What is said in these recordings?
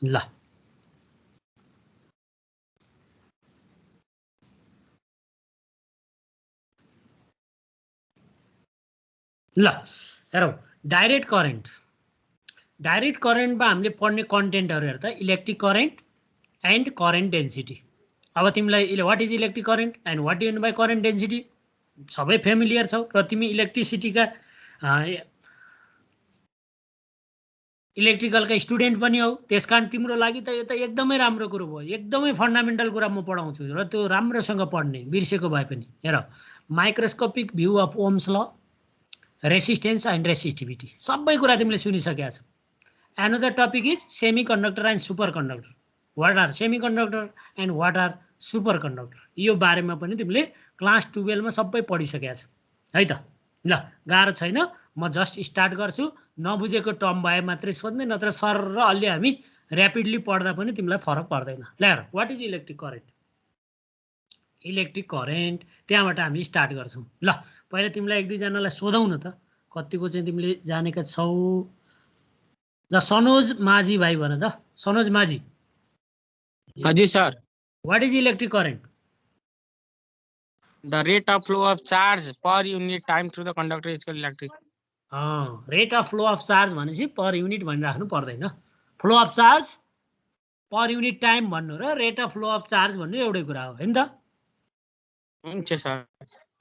ल ल हेरौँ डाइरेक्ट करेन्टमा हामीले पढ्ने कन्टेन्टहरू हेर्दा electric current end current density. अब तिमीलाई वाट is electric current and what is by current density सबै फेमिलियर छौ र तिमी इलेक्ट्रिसिटीका इलेक्ट्रिकलका स्टुडेन्ट पनि हौ, त्यसकारण तिम्रो लागि त यो त एकदमै राम्रो कुरो भयो, एकदमै फन्डामेन्टल कुरा म पढाउँछु र त्यो राम्रोसँग पढ्ने बिर्सेको भए पनि। हेर माइक्रोस्कोपिक भ्यू अफ ओम्स ल, रेसिस्टेन्स एन्ड रेसिस्टिभिटी सबै कुरा तिमीले सुनिसकेका छौ। Another topic is semiconductor and superconductor, what are semiconductor and what are superconductor, यो बारेमा पनि तिमीले क्लास 12मा सबै पढिसकेका छौ है त। ल गाह्रो छैन, म जस्ट स्टार्ट गर्छु, नबुझेको टर्म भए मात्रै सोध्ने, नत्र सर र अलि हामी ऱ्यापिडली पढ्दा पनि तिमीलाई फरक पर्दैन। ल हेर what is electric current, electric current त्यहाँबाट हामी स्टार्ट गर्छौँ। ल पहिला तिमीलाई एक दुईजनालाई सोधौँ न त, कतिको चाहिँ तिमीले जानेका छौ। ल सनोज माझी भाइ भन त, सनोज माझी। हजुर sir. Watt is electric current? The rate of flow of charge per unit time through the conductor is called electric. Rate of flow of charge भनेपछि पर युनिट भनिराख्नु पर्दैन, flow of charge per unit time भन्नु र rate of flow of charge भन्नु एउटै कुरा हो हैन त? हुन्छ सर।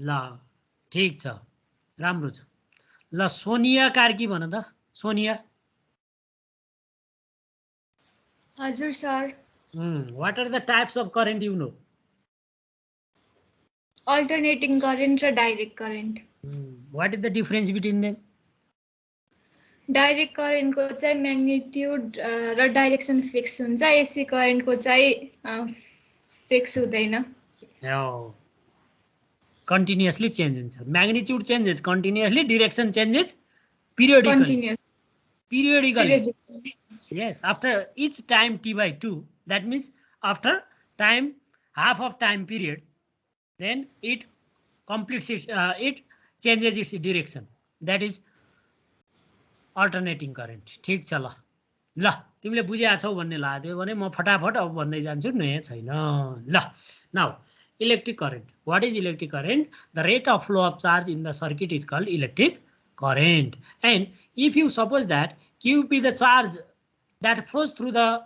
ल ठिक छ, राम्रो छ। ल सोनिया कार्की भन त, सोनिया। हजुर sir. What are the types of current you know? Alternating current र direct current. What is the difference between them? Direct करेन्टको चाहिँ म्याग्निट्युड र डाइरेक्सन फिक्स हुन्छ, एसी करेन्टको चाहिँ फिक्स हुँदैन। कन्टिन्युअसली चेन्ज हुन्छ, magnitude changes continuously, direction changes periodically. Yes, after each time t/2, that means after time half of time period, then it completes its it changes its direction, that is alternating current। ठीक छ ल, ल तिमीले बुझेका छौ भन्ने लाग्यो भने म फटाफट अब भन्दै जान्छु, नयाँ छैन। ल now electric current, what is electric current? The rate of flow of charge in the circuit is called electric current, and if you suppose that Q be the charge that flows through the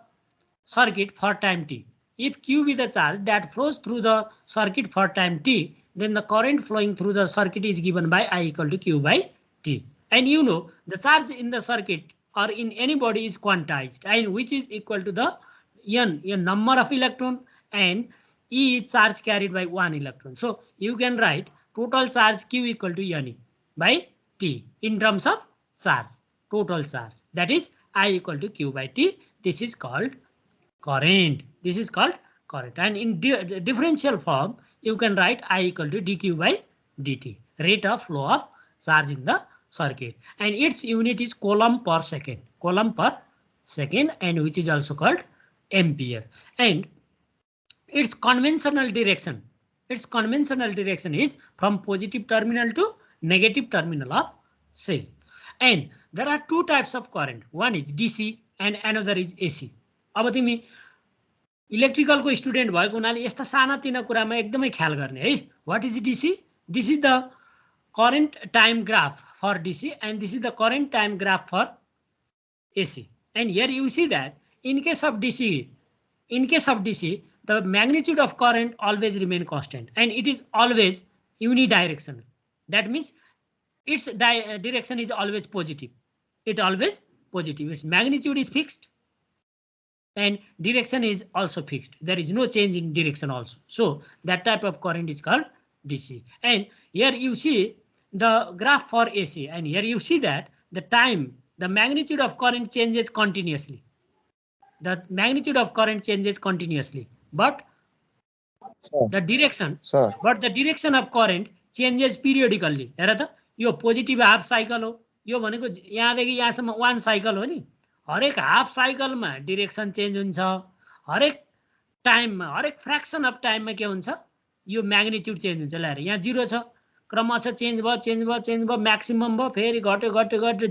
circuit for time t, if Q be the charge that flows through the circuit for time t, then the current flowing through the circuit is given by I equal to Q by T. And you know the charge in the circuit or in any body is quantized, and which is equal to the n number of electron, and E is charge carried by 1 electron. So you can write total charge Q equal to n by T in terms of charge, total charge, that is I equal to Q by T. This is called current. This is called current. And in differential form, you can write I equal to dq by dt, rate of flow of charge in the circuit. And its unit is coulomb per second, and which is also called ampere. And its conventional direction is from positive terminal to negative terminal of cell. And there are two types of current, one is DC and another is AC. अब तिमी electrical को student भएको हुनाले यस्ता सानातिना कुरामा एकदमै ख्याल गर्ने है। What is DC? This is the current time graph for DC and this is the current time graph for AC. And here you see that in case of DC, the magnitude of current always remain constant and it is always unidirectional. That means its direction is always positive. Its magnitude is fixed and direction is also fixed. There is no change in direction also. So that type of current is called DC. And here you see the graph for AC, and here you see that the magnitude of current changes continuously. The magnitude of current changes continuously, but the direction of current changes periodically. हेर त यो positive half cycle हो, यो भनेको यहाँदेखि यहाँसम्म 1 cycle हो नि। हरेक half साइकलमा direction change हुन्छ, हरेक टाइममा, हरेक फ्र्याक्सन अफ टाइममा के हुन्छ, यो म्याग्निट्युड चेन्ज हुन्छ। ल यहाँ 0 छ, क्रमशः चेन्ज भयो, म्याक्सिमम भयो, फेरि घट्यो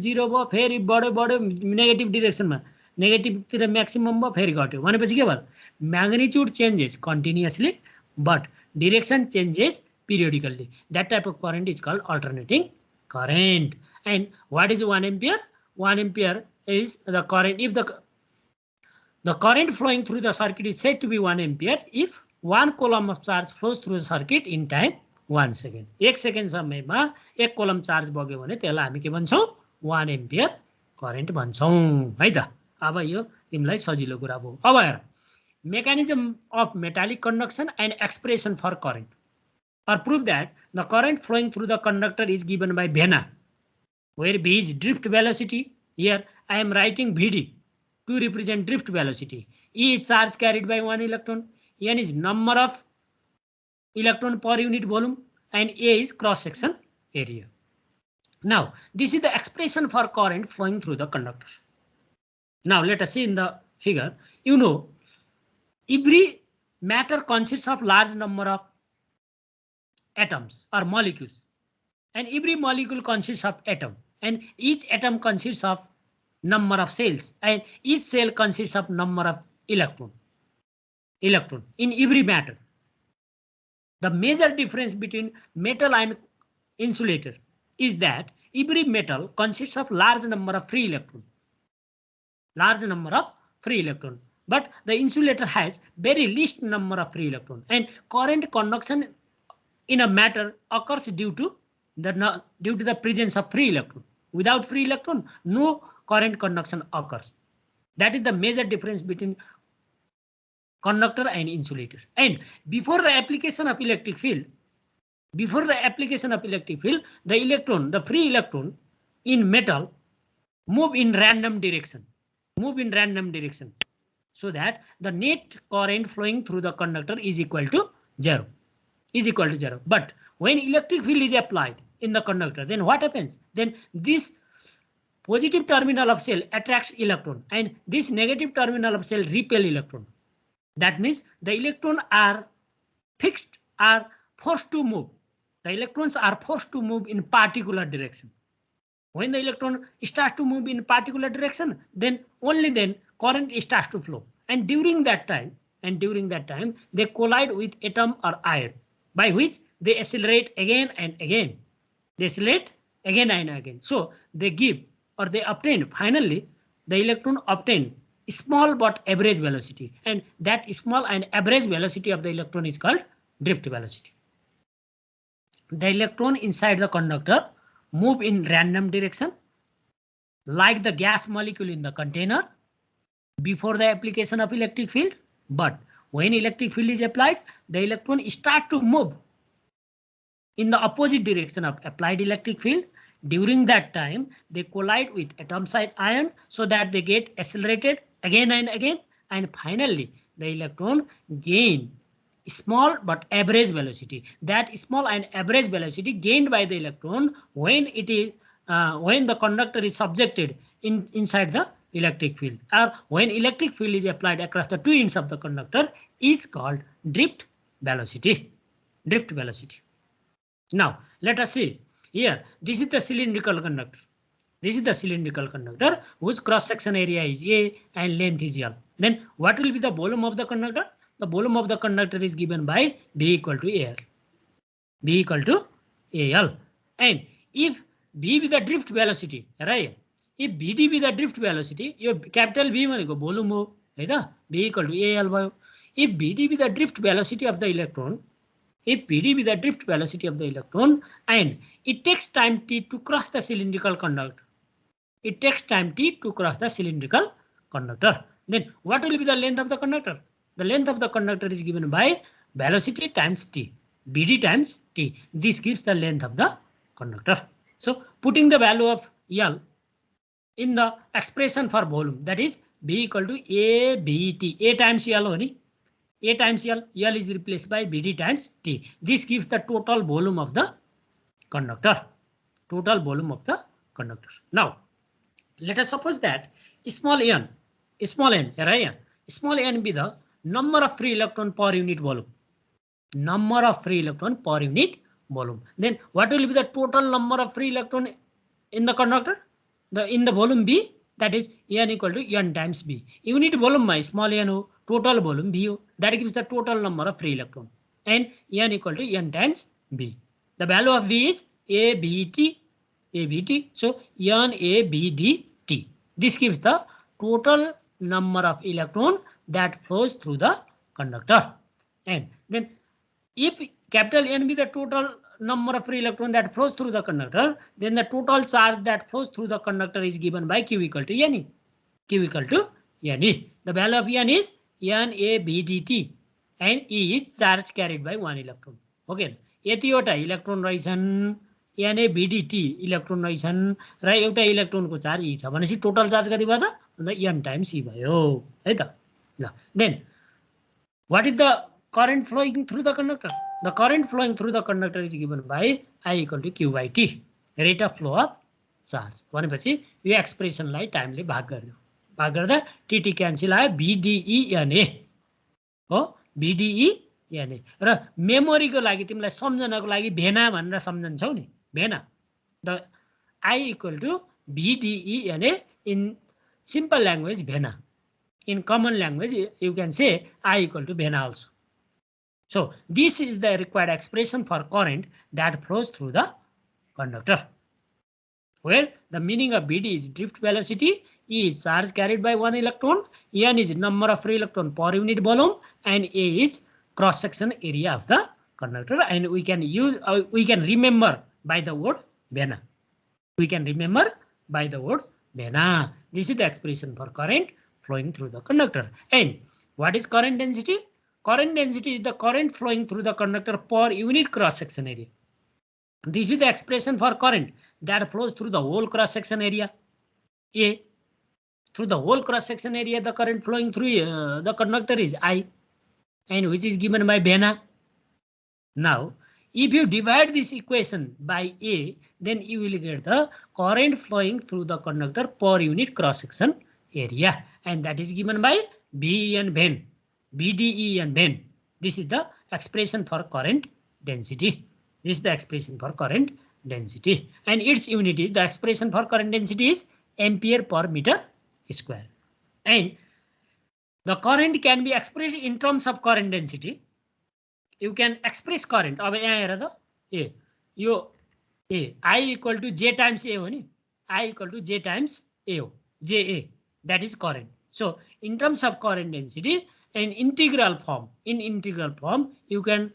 0 भयो, फेरि बढ्यो नेगेटिभ डिरेक्सनमा, नेगेटिभतिर म्याक्सिमम भयो फेरि घट्यो भनेपछि के भयो magnitude changes continuously but direction changes periodically. That type of current is called alternating current. And what is 1 ampere? 1 ampere is the current if the current flowing through the circuit is said to be 1 ampere if 1 coulomb of charge flows through the circuit in time 1 second. 1 second समयमा 1 coulomb charge बग्यो भने त्यसलाई हामी के भन्छौं 1 ampere current भन्छौं है त। अब यो तिमीलाई सजिलो कुरा भयो। अब हेर mechanism of metallic conduction and expression for current or prove that the current flowing through the conductor is given by Vena, where V is drift velocity. Here I am writing Vd to represent drift velocity. E is charge carried by 1 electron. N is number of electron per unit volume and A is cross section area. Now this is the expression for current flowing through the conductor. Now let us see in the figure. You know, every matter consists of large number of atoms or molecules, and every molecule consists of atom, and each atom consists of number of cells, and each cell consists of number of electron in every matter. The major difference between metal and insulator is that every metal consists of large number of free electron, but the insulator has very least number of free electron, and current conduction in a matter occurs due to the presence of free electron. Without free electron, no current conduction occurs. That is the major difference between conductor and insulator. And before the application of electric field, the electron, the free electron in metal move in random direction, so that the net current flowing through the conductor is equal to zero. But when electric field is applied in the conductor, then what happens? Then this positive terminal of cell attracts electron and this negative terminal of cell repel electron. That means the electrons are forced to move. The electrons are forced to move in particular direction. When the electron starts to move in particular direction, then only then current starts to flow. And during that time, they collide with atom or ion, by which they accelerate again and again. So they give or they obtain, finally the electron obtain small but average velocity, and that small and average velocity of the electron is called drift velocity. The electron inside the conductor move in random direction like the gas molecule in the container before the application of electric field, but when electric field is applied, the electron start to move in the opposite direction of applied electric field. During that time, they collide with atom side ion so that they get accelerated again and again, and finally the electron gain small but average velocity. That small and average velocity gained by the electron when the conductor is subjected inside the electric field, or when electric field is applied across the two ends of the conductor, is called drift velocity. Now let us see here. This is the cylindrical conductor. Whose cross section area is A and length is L. Then what will be the volume of the conductor? The volume of the conductor is given by B equal to AL. And if B be the drift velocity, right? If BD be the drift velocity, your capital B भनेको volume हो, है त? B equal to AL भयो. If BD be the drift velocity of the electron, and it takes time t to cross the cylindrical conductor. Then what will be the length of the conductor? The length of the conductor is given by velocity times t, BD times t. This gives the length of the conductor. So putting the value of L in the expression for volume, that is B equal to ABT. A times L only. A times L is replaced by BD times T. This gives the total volume of the conductor. Now, let us suppose that small n be the number of free electron per unit volume. Then what will be the total number of free electron in the conductor? In the volume B, that is n equal to n times b. Unit volume my small n ho, total volume b ho. That gives the total number of free electron, and n equal to n times b. The value of v is ABT. So n ABDT. This gives the total number of electron that flows through the conductor. And then if capital N be the total number of free electron that flows through the conductor, then the total charge that flows through the conductor is given by Q equal to Ne. Q equal to Ne. The value of N is NABDT, and E is charge carried by 1 electron. Okay. यतिवटा electron रहेछन्, NABDT electron रहेछन् र एउटा इलेक्ट्रोनको charge E छ भनेपछि total charge कति भयो त? N times E भयो है त. ल, then what is the current flowing through the conductor? The current flowing through the conductor is given by I equal to Q by T, rate of flow of charge. भनेपछि यो एक्सप्रेसनलाई टाइमले भाग गर्यो. भाग गर्दा TT क्यान्सल आयो, BDE हो, BDE र मेमोरीको लागि तिमीलाई सम्झनको लागि भेना भनेर सम्झन्छौ नि, भेना. The I equal to BDE in simple language भेना. In common language you can say I equal to भेना also. So this is the required expression for current that flows through the conductor, where the meaning of BD is drift velocity, E is charge carried by 1 electron, N is number of free electron per unit volume, and A is cross section area of the conductor. And we can remember by the word Bena. We can remember by the word Bena. This is the expression for current flowing through the conductor. And what is current density? Current density is the current flowing through the conductor per unit cross section area. This is the expression for current that flows through the whole cross section area A. Through the whole cross section area, the current flowing through the conductor is I, and which is given by Bena. Now, if you divide this equation by A, then you will get the current flowing through the conductor per unit cross section area, and that is given by B and Ben, BDE and Ben. This is the expression for current density. This is the expression for current density, and its unit is, the expression for current density is Ampere per meter square. And the current can be expressed in terms of current density. You can express current. अब यहाँ हेर त, ए यो ए I equal to J times A हो नि, I equal to J times A हो, JA, that is current. So in terms of current density, in integral form you can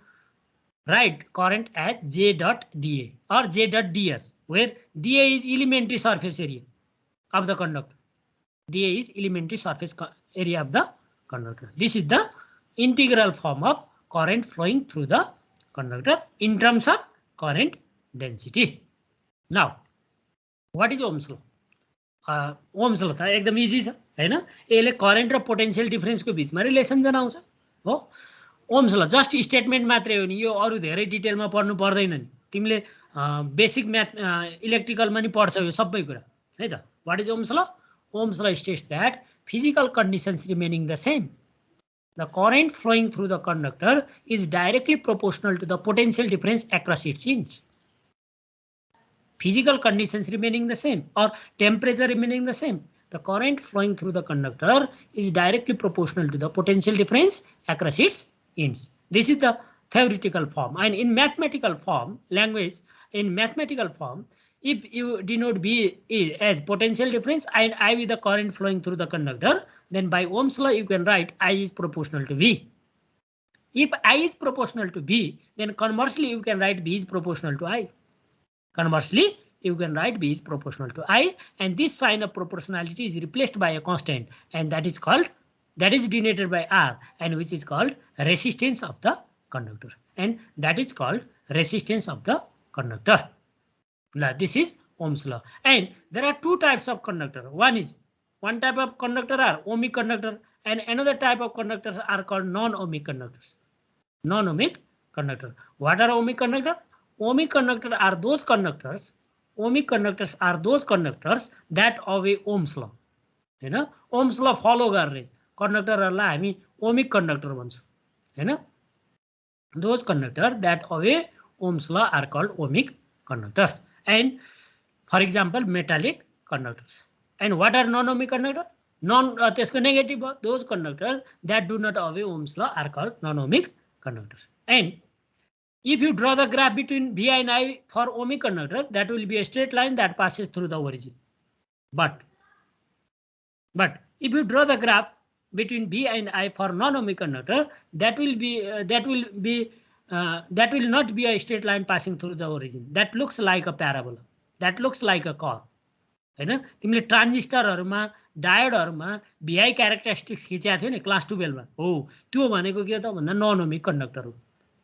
write current as J dot dA or J dot ds, where dA is elementary surface area of the conductor. dA is elementary surface area of the conductor. This is the integral form of current flowing through the conductor in terms of current density. Now, what is Ohm's law? Ohm's law त एकदम easy छ हैन, यसले current र potential डिफरेन्सको बीचमा relation जनाउँछ हो. Ohms ल just statement मात्रै हो नि, यो अरु धेरै डिटेलमा पढ्नु पर्दैन नि, तिमीले बेसिक म्याथ इलेक्ट्रिकलमा नि पढ्छौ यो सबै कुरा है त. व्हाट इज ओम्स ल? Ohm's law states that physical conditions remaining the same, the current flowing through the conductor is directly proportional to the potential difference across its ends. Physical conditions remaining the same or temperature remaining the same, the current flowing through the conductor is directly proportional to the potential difference across its ends. This is the theoretical form, and in mathematical form, if you denote B as potential difference and I with the current flowing through the conductor, then by Ohm's law you can write I is proportional to B. If I is proportional to B, then conversely you can write B is proportional to I. Conversely, you can write B is proportional to I, and this sign of proportionality is replaced by a constant, and that is denoted by R, and which is called resistance of the conductor, and that is called resistance of the conductor. This is Ohm's law. And there are two types of conductor. One type of conductor are ohmic conductor, and another type of conductors are called non-ohmic conductors. Non-ohmic conductor. What are ohmic conductor? Ohmic conductors are those conductors that obey Ohm's law. Hahn, Ohm's law follow गर्ने कन्डक्टरहरुलाई हामी ohmic conductor भन्छौं Hahn. Those conductors that obey Ohm's law are called ohmic conductors. And for example, metallic conductors. And what are non-ohmic conductor? त्यसको negative भयो. Those conductors that do not obey Ohm's law are called non-ohmic conductors. And if you draw the graph between Vi and I for ohmic conductor, that will be a straight line that passes through the origin. But if you draw the graph between Vi and I for non-ohmic conductor, that will not be a straight line passing through the origin. That looks like a parabola. That looks like a curve. हैन तिमीले ट्रान्जिस्टरहरुमा डायोडहरुमा VI characteristics खिचेको थियो नि class 12 मा हो त्यो भनेको के त भन्दा नन-ओमिक कन्डक्टर हो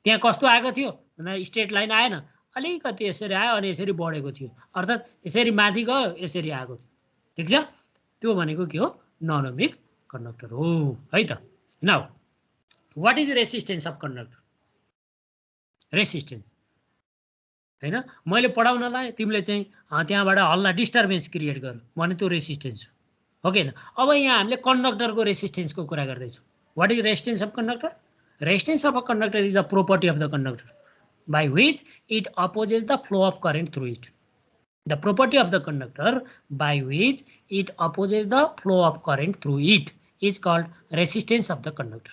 त्यहाँ कस्तो आएको थियो भन्दा स्ट्रेट लाइन आएन अलिकति यसरी आयो अनि यसरी बढेको थियो अर्थात यसरी माथि गयो यसरी आएको थियो ठीक छ त्यो भनेको के हो नन-ओमिक कन्डक्टर हो है त now what is resistance of conductor resistance हैन मैले पढाउनलाई तिमीले चाहिँ त्यहाँबाट हल्ला डिस्टर्बेन्स क्रिएट गर भने त्यो रेसिस्टेन्स हो के हैन अब यहाँ हामीले कन्डक्टरको रेसिस्टेन्सको कुरा गर्दै छौं what is resistance of conductor resistance of a conductor is the property of the conductor by which it opposes the flow of current through it. The property of the conductor by which it opposes the flow of current through it is called resistance of the conductor.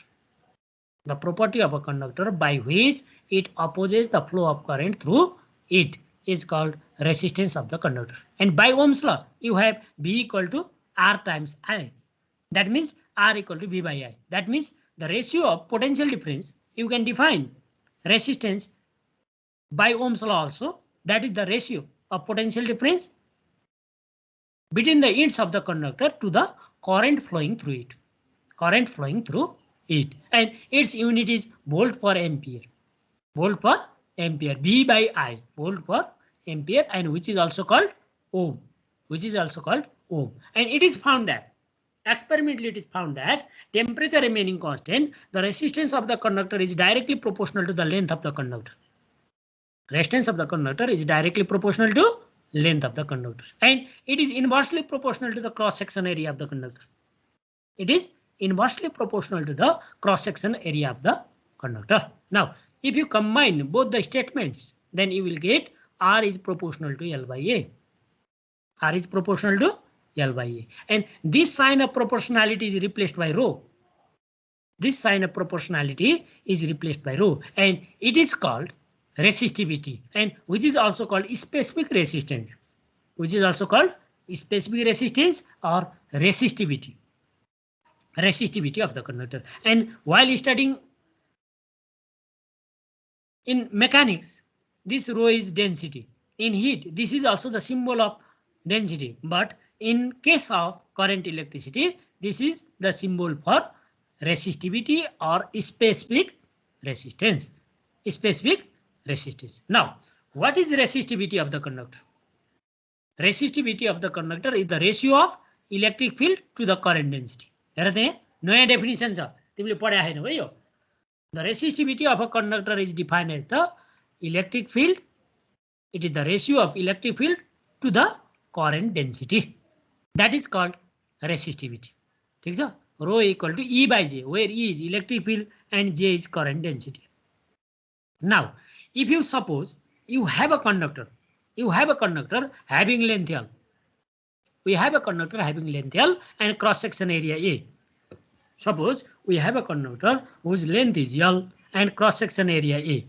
The property of a conductor by which it opposes the flow of current through it is called resistance of the conductor. And by Ohm's law, you have V equal to R times I. That means R equal to V by I. That means the ratio of potential difference, you can define resistance by Ohm's law also, that is the ratio of potential difference between the ends of the conductor to the current flowing through it. Current flowing through it. And its unit is volt per ampere. Volt per ampere. V by I. Volt per ampere, and which is also called ohm. Which is also called ohm. And it is found that, experimentally it is found that temperature remaining constant, the resistance of the conductor is directly proportional to the length of the conductor. Resistance of the conductor is directly proportional to length of the conductor, and it is inversely proportional to the cross section area of the conductor. It is inversely proportional to the cross section area of the conductor. Now if you combine both the statements, then you will get R is proportional to L by A. R is proportional to L by A, and this sign of proportionality is replaced by rho. This sign of proportionality is replaced by rho, and it is called resistivity, and which is also called specific resistance, which is also called specific resistance or resistivity. Resistivity of the conductor. And while studying in mechanics, this rho is density. In heat, this is also the symbol of density, but in case of current electricity, this is the symbol for resistivity or specific resistance. Specific resistance. Now, what is resistivity of the conductor? Resistivity of the conductor is the ratio of electric field to the current density. हेर त्यहाँ नयाँ definition छ तिमीले पढाए हैन हो यो. The resistivity of a conductor is defined as the electric field. It is the ratio of electric field to the current density. That is called resistivity. ठीक छ? Rho equal to E by J, where E is electric field and J is current density. Now, if you suppose you have a conductor having length L. We have a conductor having length L and cross section area A. Suppose we have a conductor whose length is L and cross section area A.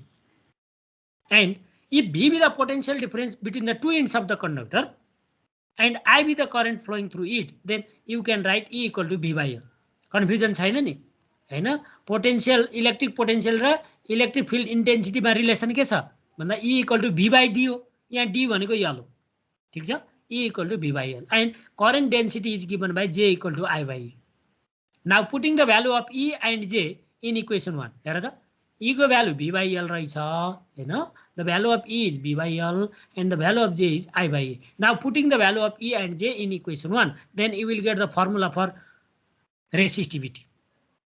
And if B be the potential difference between the two ends of the conductor and I be the current flowing through it, then you can write E equal to B by L. Confusion छैन नि हैन. Potential electric potential र electric field इन्टेन्सिटीमा relation के छ भन्दा E equal to V by D हो. यहाँ D भनेको L हो. ठीक छ? E equal to V by L, and current density is given by J equal to I by E. Now putting the value of E and J in equation 1. हेर त E को value V by L रहेछ हैन. The value of E is V by L and the value of J is I by E. Now putting the value of E and J in equation 1, then you will get the formula for resistivity.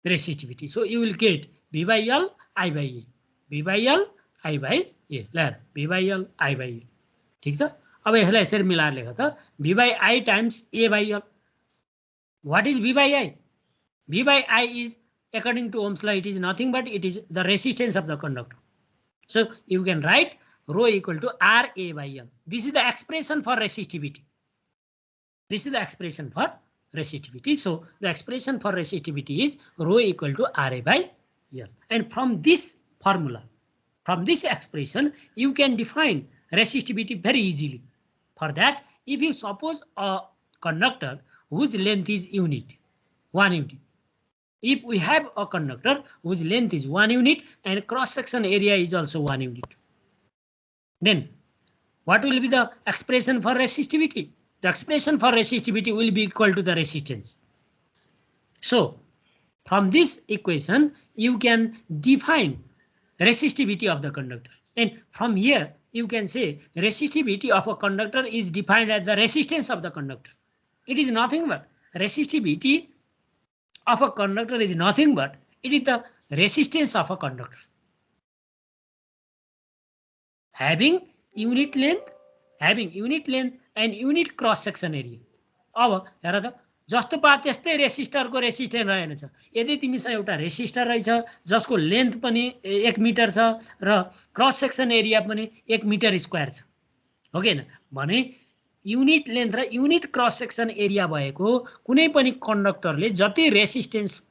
Resistivity. So you will get V by L I by E. V by L I by E. ल V by L I by E. ठीक छ? अब यसलाई यसरी मिलाएर लेख त V by I times A by L. What is V by I? V by I is, according to Ohm's law, it is nothing but it is the resistance of the conductor. So you can write rho equal to RA by L. This is the expression for resistivity. This is the expression for resistivity. So the expression for resistivity is rho equal to Ra by L. And from this formula, from this expression, you can define resistivity very easily. For that, if you suppose a conductor whose length is unit, 1 unit. If we have a conductor whose length is 1 unit and cross-section area is also 1 unit, then what will be the expression for resistivity? The expression for resistivity will be equal to the resistance. So from this equation, you can define resistivity of the conductor. And from here, you can say resistivity of a conductor is defined as the resistance of the conductor. It is nothing but resistivity of a conductor is nothing but it is the resistance of a conductor having unit length and unit cross section area. अब हेर त जस्तो पा त्यस्तै रेसिस्टरको resistance रहेछ। यदि तिमीसँग एउटा resistor रहेछ जसको लेन्थ पनि 1 मिटर छ र क्रस सेक्सन एरिया पनि 1 मिटर स्क्वायर छ, हो कि हैन? भने युनिट लेन्थ र युनिट क्रस सेक्सन एरिया भएको कुनै पनि कन्डक्टरले जति रेसिस्टेन्स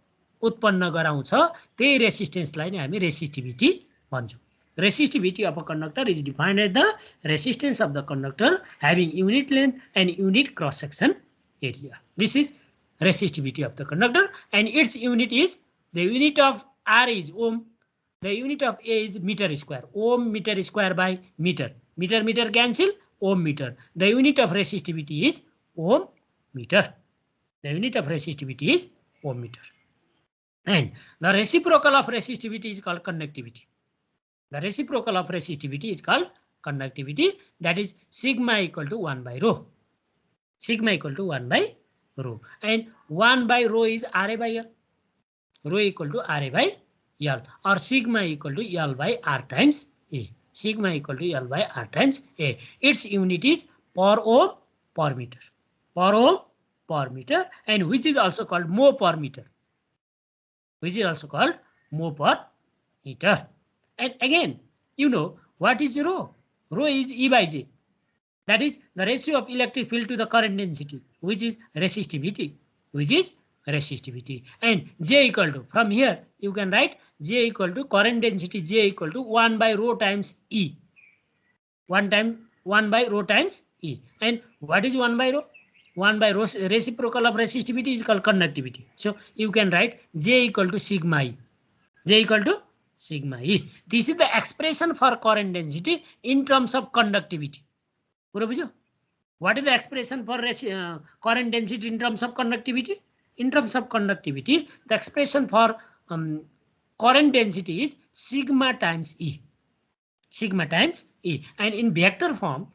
उत्पन्न गराउँछ त्यही रेसिस्टेन्सलाई नै हामी रेसिस्टिभिटी भन्छौँ। Resistivity of a conductor is defined as the resistance of the conductor having unit length and unit cross section area. This is resistivity of the conductor, and its unit is, the unit of R is ohm, the unit of A is meter square, ohm meter square by meter. Meter cancel, ohm meter. The unit of resistivity is ohm meter. The unit of resistivity is ohm meter. And the reciprocal of resistivity is called conductivity. The reciprocal of resistivity is called conductivity, that is sigma equal to 1 by rho. Sigma equal to 1 by rho. And 1 by rho is Ra by L. Rho equal to Ra by L, or sigma equal to L by R times A. Sigma equal to L by R times A. Its unit is per ohm per meter. Per ohm per meter, and which is also called mho per meter. Which is also called mho per meter. And again, you know what is rho? Rho is E by J. That is the ratio of electric field to the current density, which is resistivity. And J equal to, from here you can write J equal to current density, J equal to 1 by rho times E. 1 by rho times E. And what is 1 by rho? 1 by rho, reciprocal of resistivity is called conductivity. So you can write J equal to sigma E. J equal to sigma E. This is the expression for current density in terms of conductivity. What is the expression for current density in terms of conductivity? In terms of conductivity, the expression for current density is sigma times E. Sigma times E. And in vector form,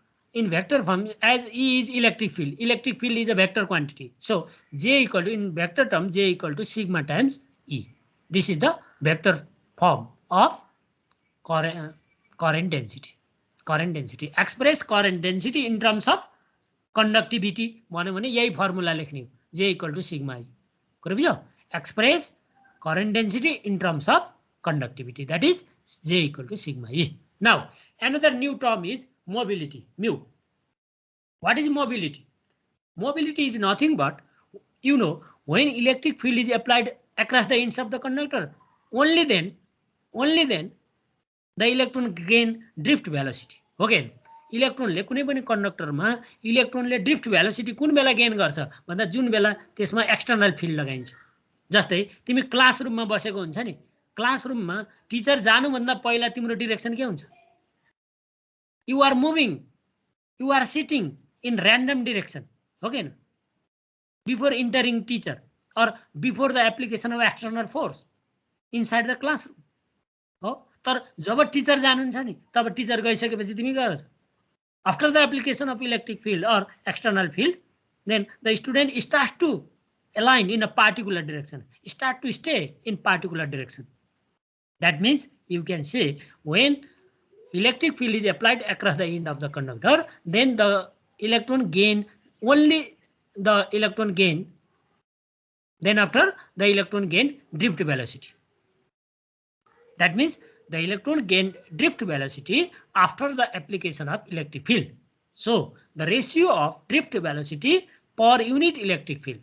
as E is electric field is a vector quantity. So J equal to, in vector term, J equal to sigma times E. This is the vector form of current density. Express current density in terms of conductivity. यही formula लेख्ने, J equal to sigma E. Express current density in terms of conductivity, that is J equal to sigma E. Now another new term is mobility, mu. What is mobility? Mobility is nothing but, you know, when electric field is applied across the ends of the conductor, only then the electron gain drift velocity. Okay, electron ले कुनै पनि कन्डक्टरमा इलेक्ट्रोनले drift velocity कुन बेला gain गर्छ भन्दा जुन बेला त्यसमा external field लगाइन्छ। जस्तै तिमी क्लासरुममा बसेको हुन्छ नि, क्लासरुममा टिचर जानु भन्दा पहिला तिम्रो डाइरेक्सन के हुन्छ? You are moving, you are sitting in random direction, okay, before entering teacher or before the application of external force inside the classroom. हो, तर जब टिचर जानुहुन्छ नि तब टिचर गइसकेपछि तिमी गएर, after the application of electric field or external field, then the student starts to align in a particular direction, start to stay in particular direction. That means you can say when electric field is applied across the end of the conductor, then the electron gain then after the electron gain drift velocity. That means the electron gain drift velocity after the application of electric field. So the ratio of drift velocity per unit electric field.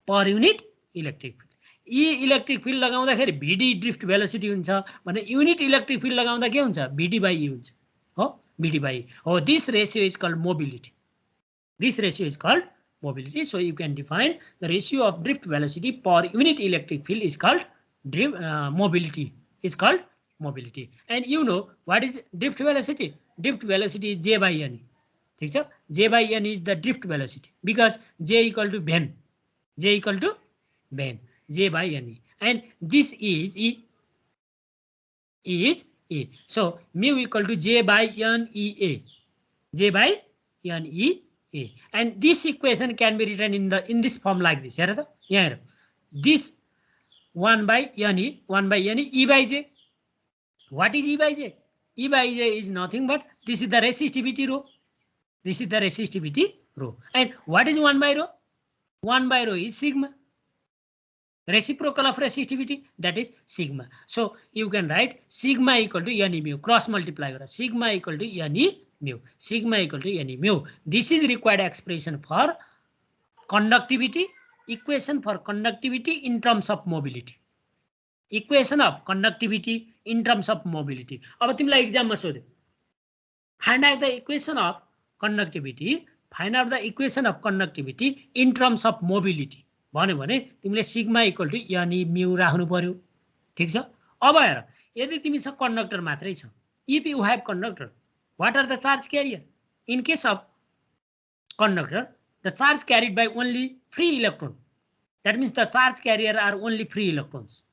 Per unit electric field. E electric field लगाउँदाखेरि VD drift velocity हुन्छ भने unit electric field लगाउँदा के हुन्छ VD by E हुन्छ हो VD by E. Oh, this ratio is called mobility. This ratio is called mobility. So you can define the ratio of drift velocity per unit electric field is called mobility. Is called mobility. And you know what is drift velocity? Drift velocity is J by N. J by N is the drift velocity because J equal to Vn. J equal to Vn. J by N. And this is E. Is E. So mu equal to J by N E A. J by N E A. And this equation can be written in this form like this. Here. This 1 by N E E by J. What is E by J? E by J is nothing but this is the resistivity rho. This is the resistivity rho. And what is 1 by rho? 1 by rho is sigma. Reciprocal of resistivity, that is sigma. So you can write sigma equal to N E mu. Cross multiply. Sigma equal to N E mu. Sigma equal to N E mu. This is required expression for conductivity. Equation for conductivity in terms of mobility. Equation of conductivity in terms of mobility. अब तिमीलाई exam मा सोध्यो. Find out the equation of conductivity. Find out the equation of conductivity in terms of mobility. भन्यो भने तिमीले sigma equal to N E mu राख्नु पर्यो. ठीक छ? अब हेर यदि तिमीसँग कन्डक्टर मात्रै छ. If you have conductor, what are the charge carrier? In case of conductor, the charge carried by only free electron. That means the charge carrier are only free electrons.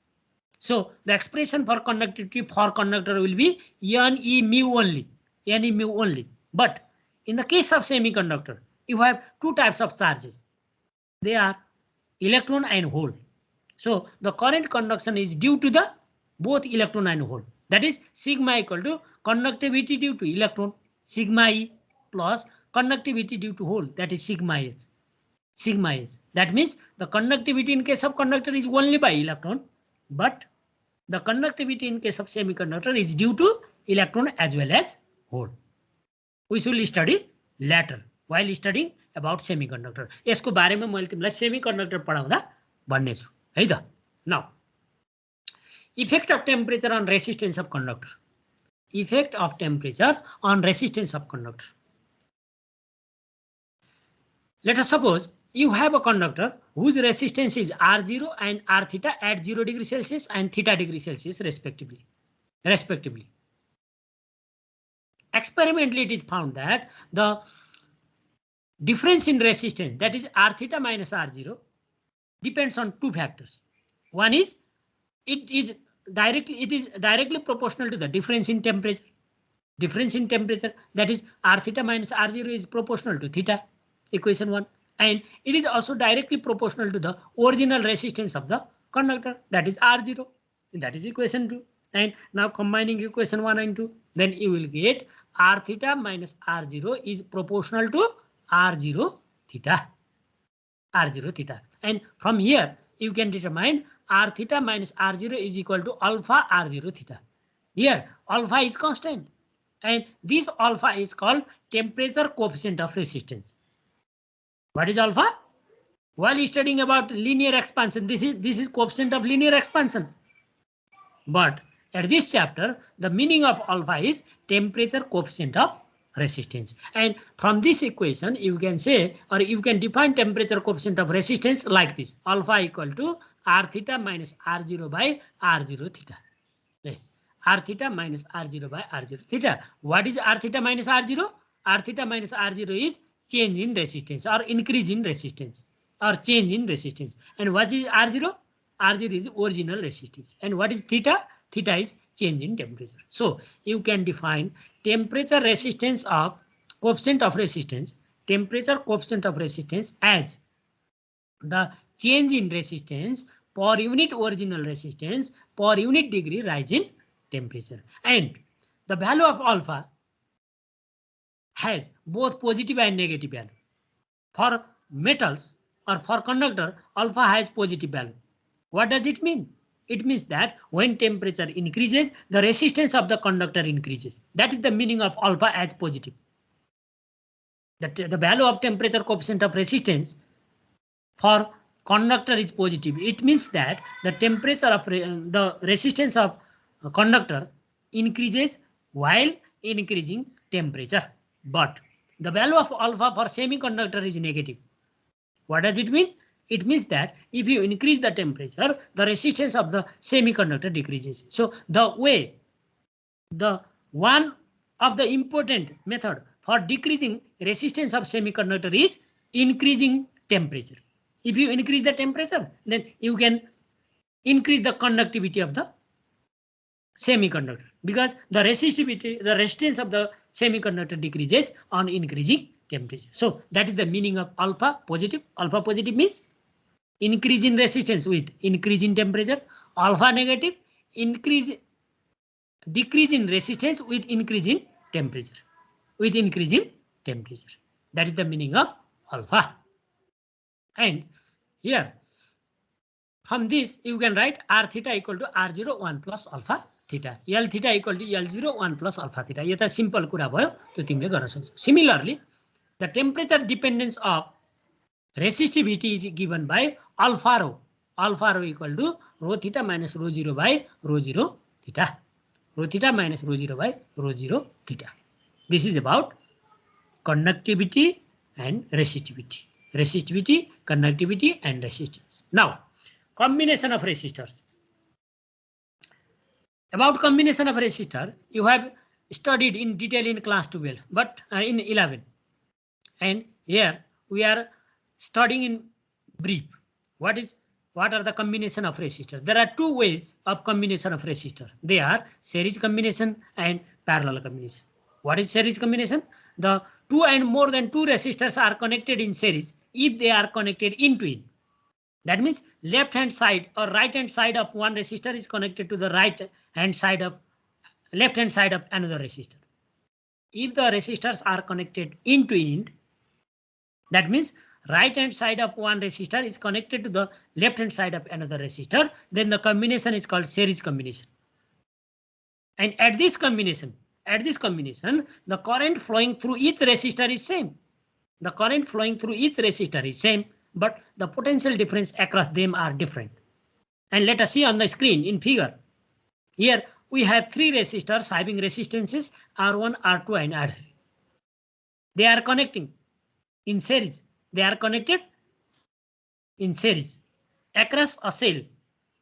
So the expression for conductivity for conductor will be N E mu only. N E mu only. But in the case of semiconductor, you have two types of charges. They are electron and hole. So the current conduction is due to the both electron and hole. That is sigma equal to conductivity due to electron, sigma E, plus conductivity due to hole, that is sigma H. Sigma H. That means the conductivity in case of conductor is only by electron, but the conductivity in case of semiconductor is due to electron as well as hole. We should study later while studying about semiconductor. यसको बारेमा मैले तिमीलाई semiconductor पढाउँदा भन्ने छु है त. Now, effect of temperature on resistance of conductor. Effect of temperature on resistance of conductor. Let us suppose you have a conductor whose resistance is R0 and R theta at 0 degree Celsius and theta degree Celsius respectively. Experimentally, it is found that the difference in resistance, that is R theta minus R0, depends on two factors. One is it is directly proportional to the difference in temperature. Difference in temperature, that is R theta minus R0 is proportional to theta, equation 1. And it is also directly proportional to the original resistance of the conductor, that is R0. That is equation 2. And now combining equation 1 and 2, then you will get R theta minus R0 is proportional to R0 theta. R0 theta. And from here, you can determine R theta minus R0 is equal to alpha R0 theta. Here, alpha is constant. And this alpha is called temperature coefficient of resistance. What is alpha? While studying about linear expansion, this is coefficient of linear expansion. But at this chapter, the meaning of alpha is temperature coefficient of resistance. And from this equation, you can say, or you can define temperature coefficient of resistance like this: alpha equal to R theta minus R0 by R0 theta. R theta minus R0 by R0 theta. What is R theta minus R0? R theta minus R0 is change in resistance or increase in resistance or change in resistance. And what is R0? R0 is original resistance. And what is theta? Theta is change in temperature. So you can define temperature resistance of coefficient of resistance, temperature coefficient of resistance as the change in resistance per unit original resistance per unit degree rise in temperature. And the value of alpha has both positive and negative value. For metals or for conductor, alpha has positive value. What does it mean? It means that when temperature increases, the resistance of the conductor increases. That is the meaning of alpha as positive. That the value of temperature coefficient of resistance for conductor is positive. It means that the temperature of the resistance of conductor increases while increasing temperature. But the value of alpha for semiconductor is negative. What does it mean? It means that if you increase the temperature, the resistance of the semiconductor decreases. So the one of the important method for decreasing resistance of semiconductor is increasing temperature. If you increase the temperature, then you can increase the conductivity of the semiconductor, because the resistance of the semiconductor decreases on increasing temperature. So that is the meaning of alpha positive. Alpha positive means increase in resistance with increase in temperature. Alpha negative, decrease in resistance with increase in temperature. With increase in temperature. That is the meaning of alpha. And here, from this, you can write r theta equal to r0 1 plus alpha theta. L theta equal to L0 1 plus alpha theta. यो त simple कुरा भयो, त्यो तिमीले गर्न सक्छौ. Similarly, the temperature dependence of resistivity is given by alpha rho. Alpha rho equal to rho theta minus rho 0 by rho 0 theta. Rho theta minus rho 0 by rho 0 theta. This is about conductivity and resistivity. Resistivity, conductivity, and resistance. Now, combination of resistors. About combination of resistor, you have studied in detail in class 12, but in 11. And here we are studying in brief. What are the combination of resistor? There are two ways of combination of resistor. They are series combination and parallel combination. What is series combination? The two and more than two resistors are connected in series if they are connected in twin. That means left hand side or right hand side of one resistor is connected to the left hand side of another resistor. If the resistors are connected in twin, that means right hand side of one resistor is connected to the left hand side of another resistor, then the combination is called series combination. And at this combination, the current flowing through each resistor is same. The current flowing through each resistor is same, but the potential difference across them are different. And let us see on the screen in figure. Here we have three resistors having resistances R1, R2, and R3. They are connecting in series. They are connected in series across a cell.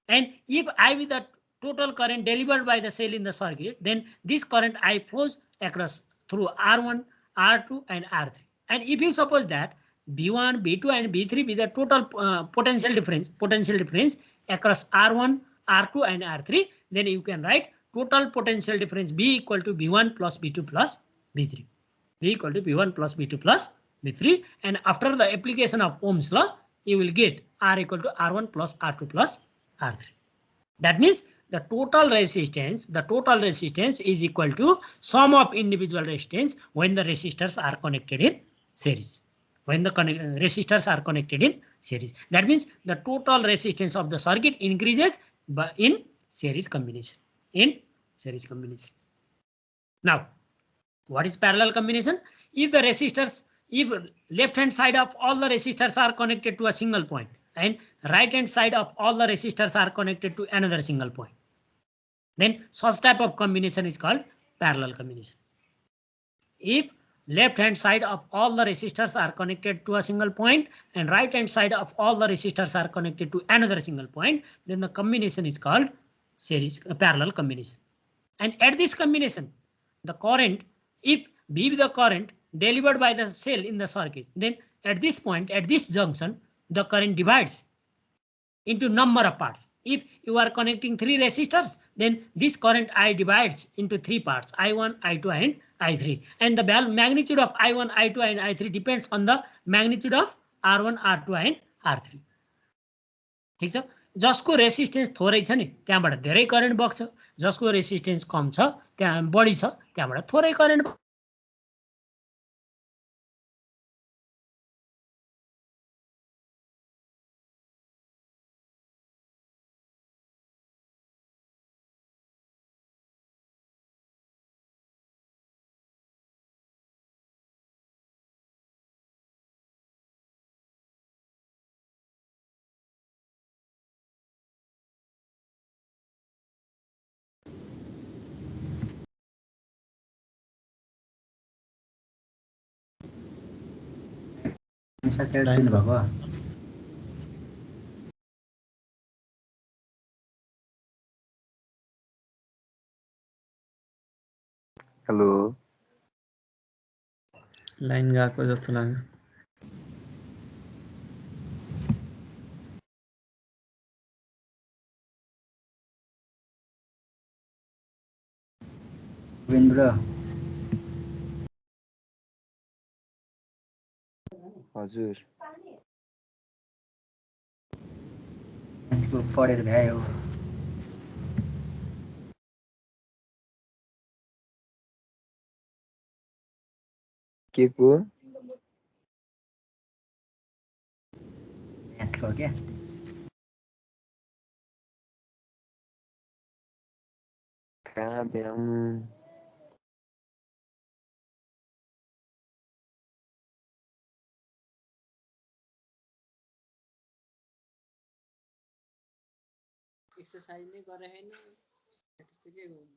And if I be the total current delivered by the cell in the circuit, then this current I flows across through R1, R2, and R3. And if you suppose that B1, B2, and B3 be the total potential difference across R1, R2, and R3, then you can write total potential difference B equal to B1 plus B2 plus B3. B equal to B1 plus B2 plus B3. And after the application of Ohm's law, you will get R equal to R1 plus R2 plus R3. That means the total resistance is equal to sum of individual resistance when the resistors are connected in series. When the resistors are connected in series. That means the total resistance of the circuit increases in series combination. Now, what is parallel combination? If left hand side of all the resistors are connected to a single point and right hand side of all the resistors are connected to another single point, then such type of combination is called parallel combination. If left hand side of all the resistors are connected to a single point and right hand side of all the resistors are connected to another single point, then the combination is called parallel combination. And at this combination, the current, if B be the current delivered by the cell in the circuit, then at this point, at this junction, the current divides into number of parts. If you are connecting three resistors, then this current I divides into three parts, I1, I2, and I3. And the magnitude of I1, I2, and I3 depends on the magnitude of R1, R2, and R3. ठीक छ? जसको resistance थोरै छ नि त्यहाँबाट धेरै current बग्छ, जसको resistance कम छ त्यहाँ बढी छ त्यहाँबाट थोरै करेन्ट सकेर दिनुभएको हेलो लाइन गएको जस्तो लाग्यो विन ब्रो हजुर यसको पढेर भ्यायो के को म्याथको क्या कहाँ भ्याउनु एक्सरसाइज नै गरे हैन त्यस्तो के गर्नु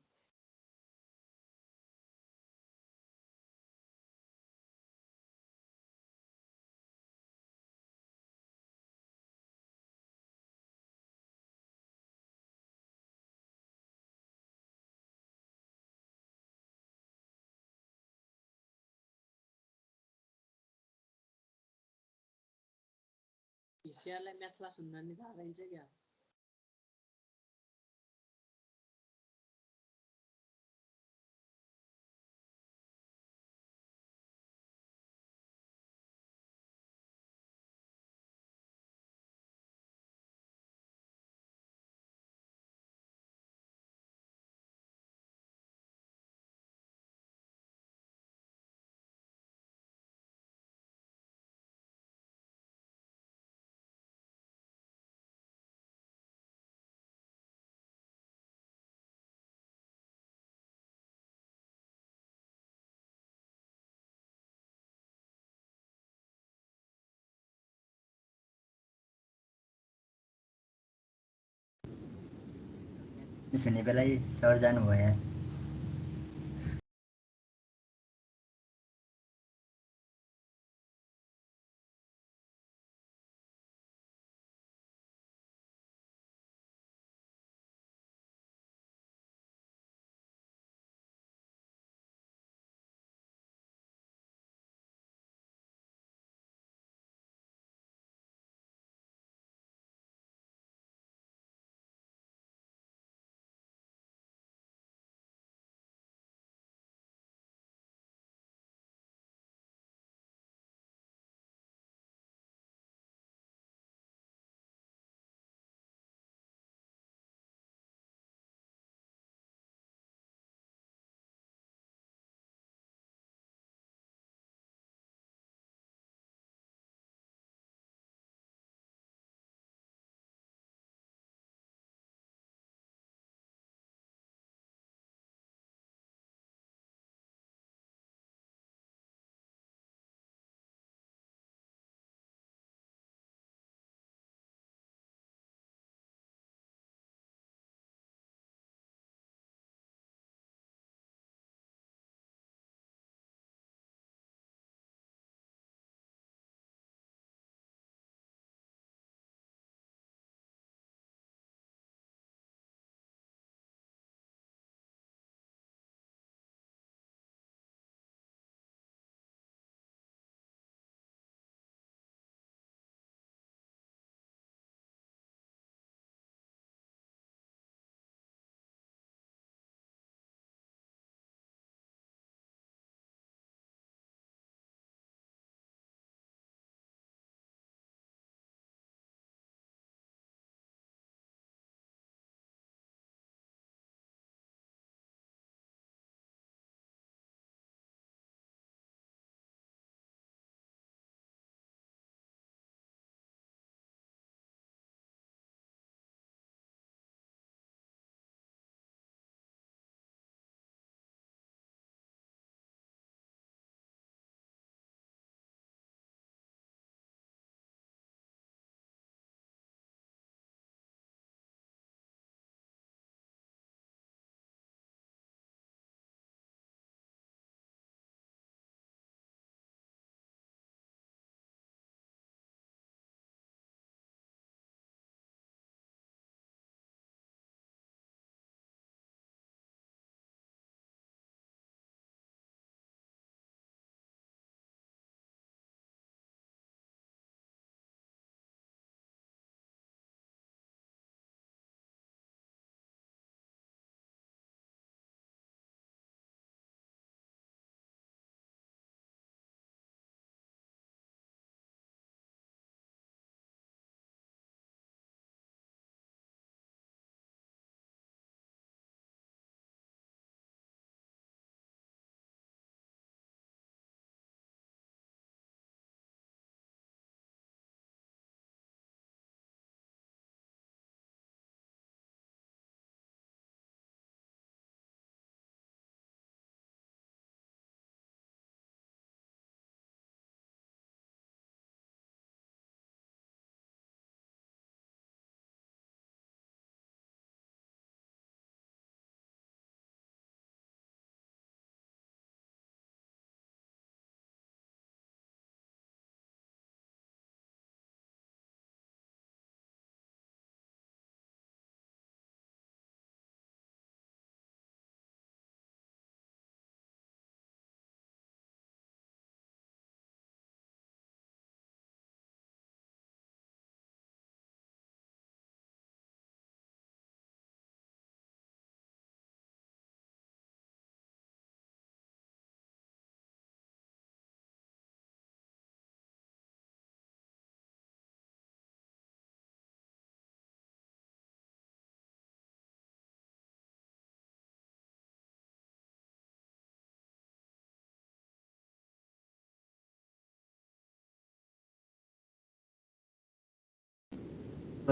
हिसियालाई म्याथ क्लास हुन्न नि थाहा रहन्छ क्या सुने बेलै सर जानुभयो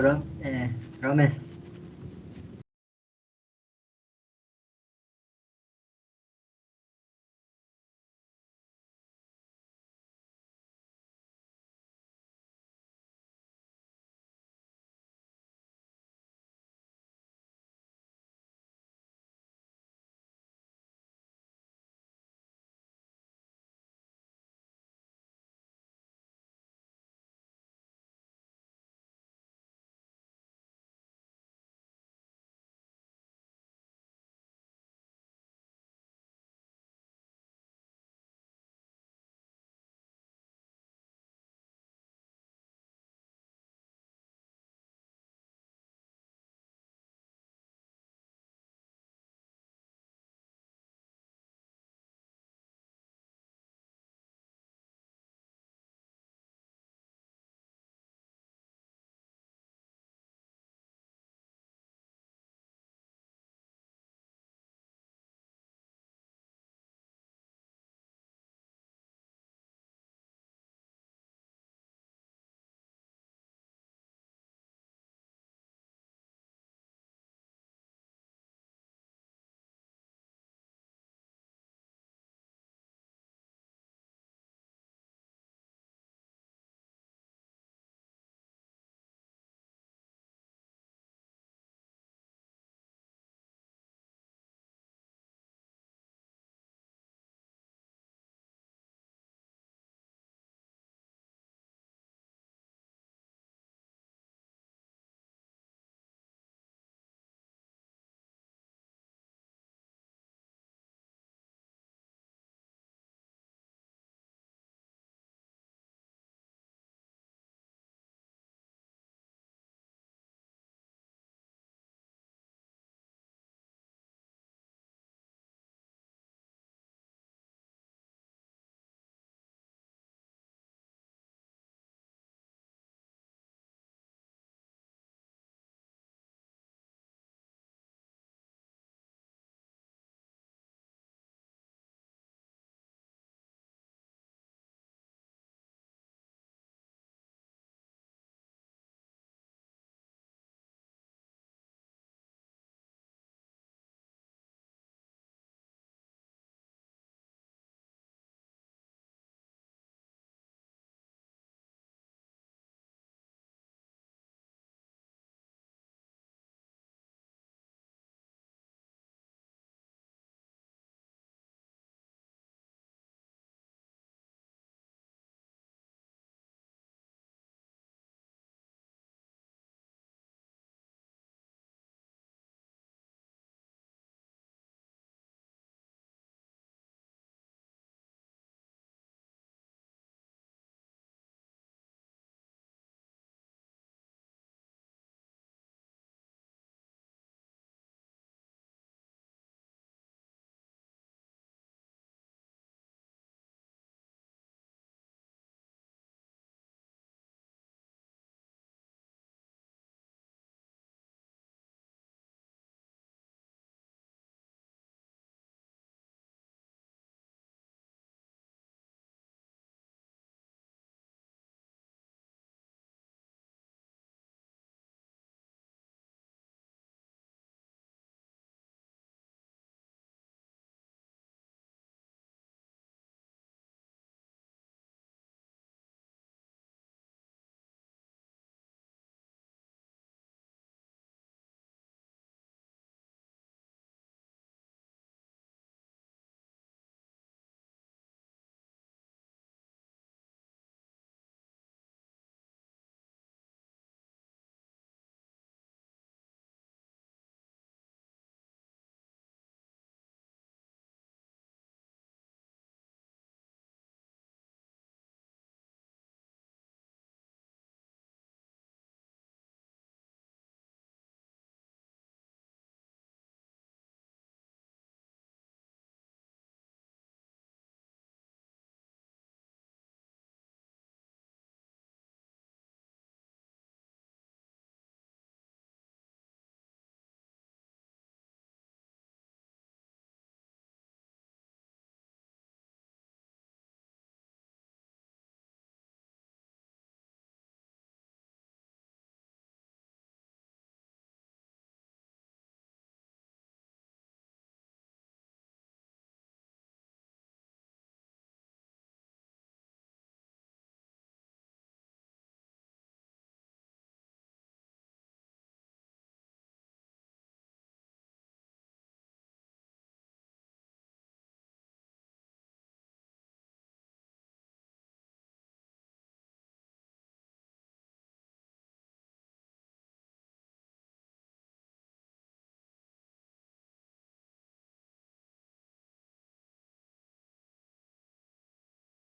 रमेश